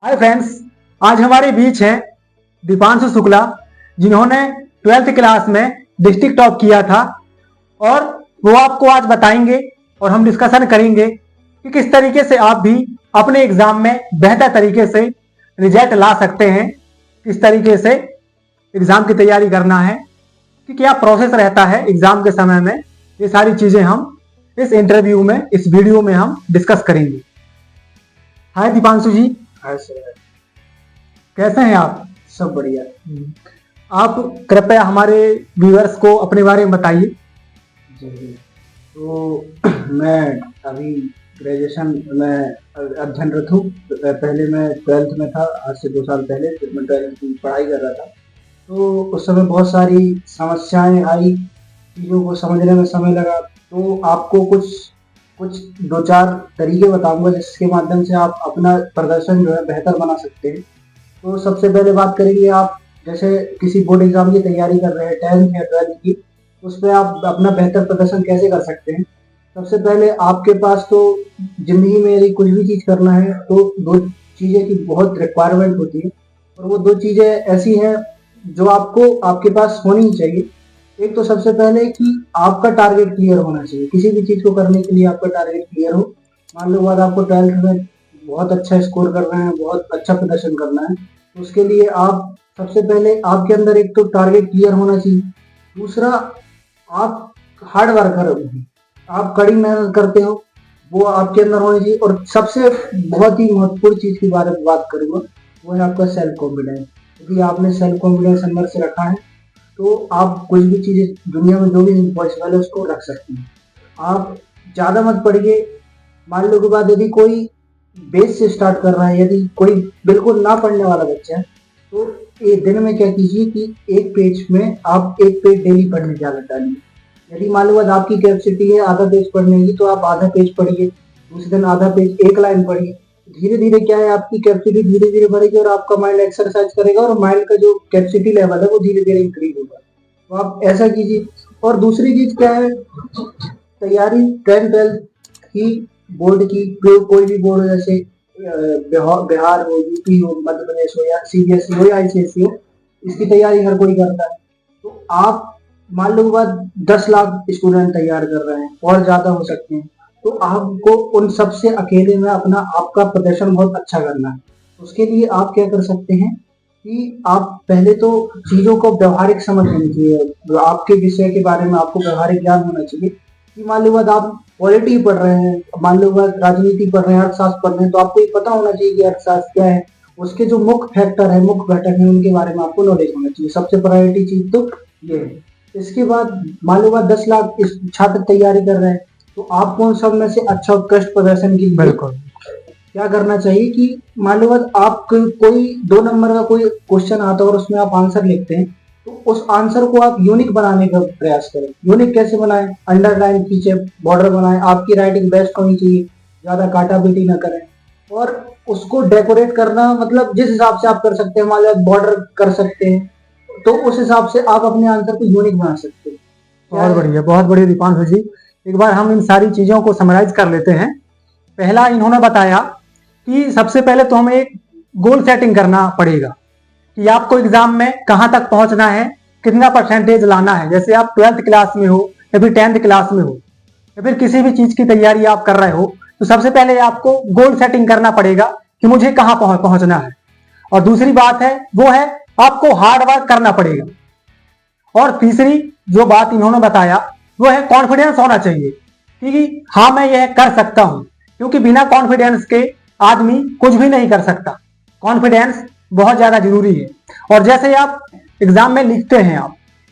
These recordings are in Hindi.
हाय फ्रेंड्स, आज हमारे बीच हैं दीपांशु शुक्ला, जिन्होंने 12th क्लास में डिस्ट्रिक्ट टॉप किया था और वो आपको आज बताएंगे और हम डिस्कशन करेंगे कि किस तरीके से आप भी अपने एग्जाम में बेहतर तरीके से रिजल्ट ला सकते हैं, किस तरीके से एग्जाम की तैयारी करना है, कि क्या प्रोसेस रहता है एग्जाम के समय में। ये सारी चीजें हम इस इंटरव्यू में, इस वीडियो में हम डिस्कस करेंगे। हाय दीपांशु जी। हाँ सर। कैसे हैं आप? सब बढ़िया। आप कृपया हमारे व्यूअर्स को अपने बारे में बताइए। जी, तो मैं अभी ग्रेजुएशन में अध्ययनरत हूँ। पहले मैं 12th में था, आज से 2 साल पहले फिर मैं 12th की पढ़ाई कर रहा था। तो उस समय बहुत सारी समस्याएं आई, चीज़ों को समझने में समय लगा। तो आपको कुछ 2-4 तरीके बताऊंगा जिसके माध्यम से आप अपना प्रदर्शन जो है बेहतर बना सकते हैं। तो सबसे पहले बात करेंगे, आप जैसे किसी बोर्ड एग्जाम की तैयारी कर रहे हैं 10th या 12th की, उस पर आप अपना बेहतर प्रदर्शन कैसे कर सकते हैं। सबसे पहले आपके पास तो जिंदगी में यदि कुछ भी चीज़ करना है तो 2 चीज़ें की बहुत रिक्वायरमेंट होती है, और वो 2 चीज़ें ऐसी हैं जो आपको आपके पास होनी ही चाहिए। एक तो सबसे पहले कि आपका टारगेट क्लियर होना चाहिए। किसी भी चीज़ को करने के लिए आपका टारगेट क्लियर हो। मान लो बाद आपको 12th में बहुत अच्छा स्कोर कर रहे हैं, बहुत अच्छा प्रदर्शन करना है, तो उसके लिए आप सबसे पहले आपके अंदर एक तो टारगेट क्लियर होना चाहिए। दूसरा, आप हार्ड वर्कर हो, आप कड़ी मेहनत करते हो, वो आपके अंदर होनी चाहिए। और सबसे बहुत ही महत्वपूर्ण चीज़ के बारे में बात करूँगा, वो है आपका सेल्फ कॉन्फिडेंस। यदि आपने सेल्फ कॉन्फिडेंस अंदर से रखा है तो आप कुछ भी चीज़ें दुनिया में जो भी इम्पॉसिबल है उसको रख सकते हैं। आप ज़्यादा मत पढ़िए। मान लो के बाद यदि कोई बेस से स्टार्ट कर रहा है, यदि कोई बिल्कुल ना पढ़ने वाला बच्चा है, तो ये दिन में क्या कीजिए कि एक पेज में आप एक पेज डेली पढ़ने की आदत डालिए। यदि मान लो बाद आपकी कैपेसिटी है आधा पेज पढ़ने की, तो आप आधा पेज पढ़िए, दूसरे दिन आधा पेज, एक लाइन पढ़िए। धीरे धीरे क्या है, आपकी कैपेसिटी धीरे धीरे बढ़ेगी और आपका माइंड एक्सरसाइज करेगा और माइंड का जो कैपेसिटी लेवल है वो धीरे धीरे इंक्रीज होगा। तो आप ऐसा कीजिए। और दूसरी चीज क्या है, तैयारी 10th-12th की, बोर्ड की, कोई भी बोर्ड हो, जैसे बिहार हो, यूपी हो, मध्य प्रदेश हो, या सीबीएसई हो या आईसीएसई हो, इसकी तैयारी हर कोई करता है। तो आप मान लो बाद 10 लाख स्टूडेंट तैयार कर रहे हैं और ज्यादा हो सकते हैं, तो आपको उन सबसे अकेले में अपना आपका प्रदर्शन बहुत अच्छा करना है। उसके लिए आप क्या कर सकते हैं कि आप पहले तो चीज़ों को व्यवहारिक समझ लेनी चाहिए। आपके विषय के बारे में आपको व्यवहारिक ज्ञान होना चाहिए। कि मान लो बाद आप पॉलिटी पढ़ रहे हैं, मान लो बाद राजनीति पढ़ रहे हैं, अर्थशास्त्र पढ़ रहे हैं, तो आपको ये पता होना चाहिए कि अर्थशास्त्र क्या है, उसके जो मुख्य फैक्टर है, मुख्य घटक है, उनके बारे में आपको नॉलेज होना चाहिए। सबसे प्रायोरिटी चीज तो ये है। इसके बाद मान लो बाद 10 लाख छात्र तैयारी कर रहे हैं, तो आपको उन सब में से अच्छा उत्कृष्ट प्रदर्शन की बिल्कुल क्या करना चाहिए कि मान लो आप कोई 2 नंबर का कोई क्वेश्चन आता है और उसमें आप आंसर लिखते हैं, तो उस आंसर को आप यूनिक बनाने का प्रयास करें। यूनिक कैसे बनाएं? अंडरलाइन खींचे, बॉर्डर बनाएं। आपकी राइटिंग बेस्ट होनी चाहिए, ज्यादा काटा पीटी ना करें। और उसको डेकोरेट करना, मतलब जिस हिसाब से आप कर सकते हैं, मान लो बॉर्डर कर सकते हैं, तो उस हिसाब से आप अपने आंसर को यूनिक बना सकते हैं। बहुत बढ़िया दीपांशु जी। एक बार हम इन सारी चीजों को समराइज कर लेते हैं। पहला, इन्होंने बताया कि सबसे पहले तो हमें एक गोल सेटिंग करना पड़ेगा कि आपको एग्जाम में कहां तक पहुंचना है, कितना परसेंटेज लाना है। जैसे आप 12th क्लास में हो या फिर 10th क्लास में हो या फिर किसी भी चीज की तैयारी आप कर रहे हो, तो सबसे पहले आपको गोल सेटिंग करना पड़ेगा कि मुझे कहां पहुंचना है। और दूसरी बात है वो है आपको हार्ड वर्क करना पड़ेगा। और तीसरी जो बात इन्होंने बताया वो है कॉन्फिडेंस होना चाहिए कि हाँ मैं यह कर सकता हूं, क्योंकि बिना कॉन्फिडेंस के आदमी कुछ भी नहीं कर सकता। कॉन्फिडेंस बहुत ज्यादा जरूरी है। और जैसे आप एग्जाम में लिखते हैं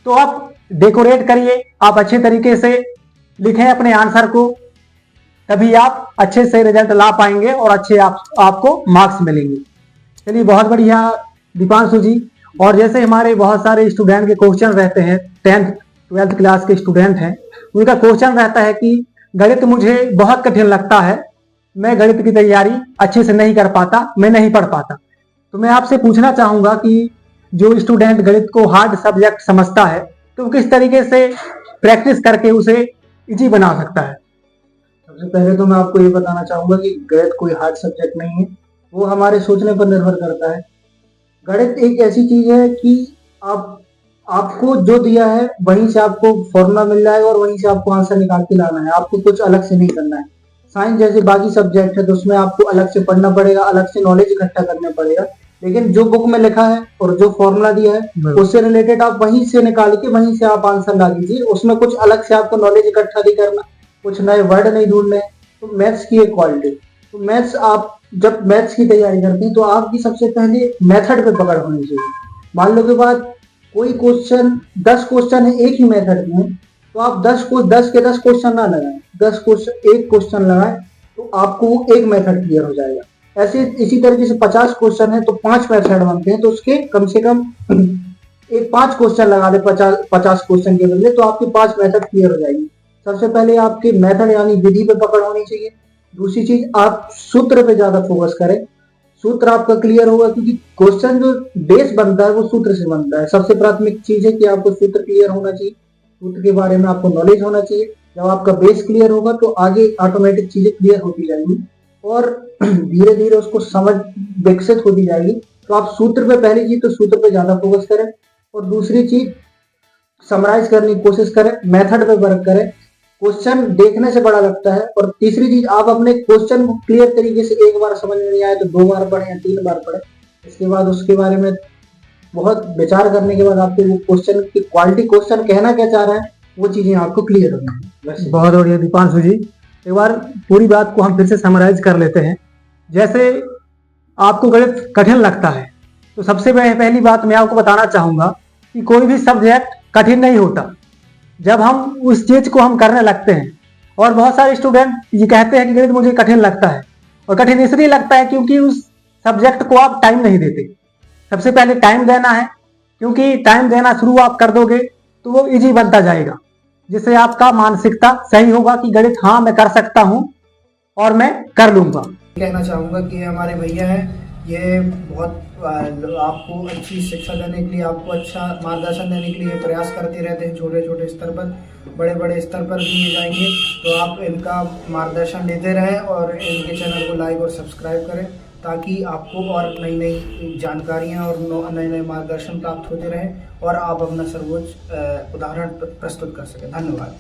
तो आप डेकोरेट करिए, आप अच्छे तरीके से लिखें अपने आंसर को, तभी आप अच्छे से रिजल्ट ला पाएंगे और अच्छे आपको मार्क्स मिलेंगे। चलिए, बहुत बढ़िया दीपांशु जी। और जैसे हमारे बहुत सारे स्टूडेंट के क्वेश्चन रहते हैं, 10th-12th क्लास के स्टूडेंट हैं, उनका क्वेश्चन रहता है कि गणित मुझे बहुत कठिन लगता है, मैं गणित की तैयारी अच्छे से नहीं कर पाता, मैं नहीं पढ़ पाता। तो मैं आपसे पूछना चाहूंगा कि जो स्टूडेंट गणित को हार्ड सब्जेक्ट समझता है, तो वो किस तरीके से प्रैक्टिस करके उसे इजी बना सकता है? सबसे पहले तो मैं आपको ये बताना चाहूंगा कि गणित कोई हार्ड सब्जेक्ट नहीं है। वो हमारे सोचने पर निर्भर करता है। गणित एक ऐसी चीज है कि आपको जो दिया है वहीं से आपको फॉर्मूला मिल जाएगा और वहीं से आपको आंसर निकाल के लाना है, आपको कुछ अलग से नहीं करना है। साइंस जैसे बाकी सब्जेक्ट है तो उसमें आपको अलग से पढ़ना पड़ेगा, अलग से नॉलेज इकट्ठा करना पड़ेगा, लेकिन जो बुक में लिखा है और जो फॉर्मूला दिया है उससे रिलेटेड आप वहीं से निकाल के वहीं से आप आंसर ला दीजिए। उसमें कुछ अलग से आपको नॉलेज इकट्ठा नहीं करना, कुछ नए वर्ड नहीं ढूंढने। तो मैथ्स की एक क्वालिटी, तो मैथ्स आप जब मैथ्स की तैयारी करते हैं तो आपकी सबसे पहले मेथड पे पकड़ होनी चाहिए। मान लो के बाद कोई क्वेश्चन 10 क्वेश्चन है एक ही मेथड में, तो आप 10 के 10 क्वेश्चन ना लगाएं, 10 क्वेश्चन एक क्वेश्चन लगाएं तो आपको एक मेथड क्लियर हो जाएगा। ऐसे इसी तरीके से 50 क्वेश्चन है तो 5 मेथड बनते हैं, तो उसके कम से कम एक 5 क्वेश्चन लगा दे 50 क्वेश्चन के बदले, तो आपकी 5 मेथड क्लियर हो जाएगी। सबसे पहले आपके मेथड यानी विधि पे पकड़ होनी चाहिए। दूसरी चीज आप सूत्र पे ज्यादा फोकस करें, सूत्र आपका क्लियर होगा क्योंकि क्वेश्चन जो बेस बनता है वो सूत्र से बनता है। सबसे प्राथमिक चीज है कि आपको सूत्र क्लियर होना चाहिए, सूत्र के बारे में आपको नॉलेज होना चाहिए। जब आपका बेस क्लियर होगा तो आगे ऑटोमेटिक चीजें क्लियर होती जाएंगी और धीरे धीरे उसको समझ विकसित होती जाएगी। तो आप सूत्र पे पहली चीज तो सूत्र पे ज्यादा फोकस करें और दूसरी चीज समराइज करने की कोशिश करें, मेथड पे वर्क करें। क्वेश्चन देखने से बड़ा लगता है। और तीसरी चीज आप अपने क्वेश्चन को क्लियर तरीके से एक बार समझ में नहीं आए तो 2 बार पढ़े या 3 बार पढ़े, इसके बाद उसके बारे में बहुत विचार करने के बाद आपको वो क्वेश्चन की क्वालिटी, क्वेश्चन कहना क्या चाह रहा है वो चीजें आपको क्लियर हो जाएंगी। बहुत बढ़िया दीपांशु जी, एक बार पूरी बात को हम फिर से समराइज कर लेते हैं। जैसे आपको गणित कठिन लगता है तो सबसे पहली बात मैं आपको बताना चाहूंगा कि कोई भी सब्जेक्ट कठिन नहीं होता। जब हम उस चीज को हम करने लगते हैं, और बहुत सारे स्टूडेंट ये कहते हैं कि गणित मुझे कठिन लगता है, और कठिन इसलिए लगता है क्योंकि उस सब्जेक्ट को आप टाइम नहीं देते। सबसे पहले टाइम देना है, क्योंकि टाइम देना शुरू आप कर दोगे तो वो इजी बनता जाएगा, जिससे आपका मानसिकता सही होगा कि गणित हाँ मैं कर सकता हूँ और मैं कर लूंगा। कहना चाहूँगा कि हमारे भैया हैं, ये बहुत आपको अच्छी शिक्षा देने के लिए, आपको अच्छा मार्गदर्शन देने के लिए प्रयास करते रहते हैं। छोटे छोटे स्तर पर, बड़े बड़े स्तर पर भी ये जाएंगे, तो आप इनका मार्गदर्शन लेते रहें और इनके चैनल को लाइक और सब्सक्राइब करें ताकि आपको और नई नई जानकारियाँ और नए नए मार्गदर्शन प्राप्त होते रहें और आप अपना सर्वोच्च उदाहरण प्रस्तुत कर सकें। धन्यवाद।